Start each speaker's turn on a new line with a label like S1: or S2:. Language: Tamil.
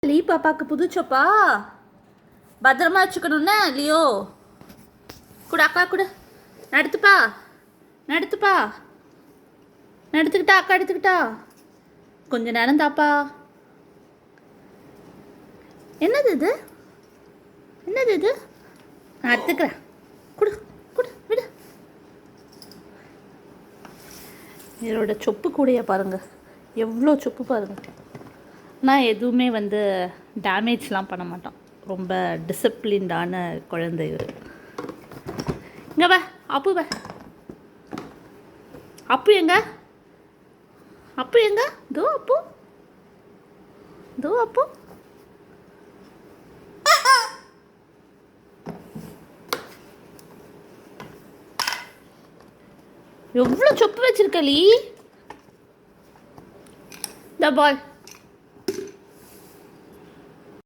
S1: லீ பாப்பாவுக்கு புது சொப்பா பத்திரமா வச்சுக்கணும்னா லியோ கூட அக்கா கூட நடத்துப்பா நடத்துப்பா நடத்துக்கிட்டா அக்கா எடுத்துக்கிட்டா கொஞ்ச நேரம் தாப்பா. என்னது இது என்னது இது நான் எடுத்துக்கிறேன் கொடு கொடு விடு. இதோட சொப்பு கூடைய பாருங்கள் எவ்வளோ சொப்பு பாருங்கள். நான் எதுவுமே டேமேஜ்லாம் பண்ண மாட்டோம். ரொம்ப டிசிப்ளின்டான குழந்தை இவர். இங்கே வா அப்பு வா அப்பு எங்க அப்பு எங்க தோ அப்பு தோ அப்பு. எவ்வளோ சொப்பு வச்சிருக்க லீ. த பால்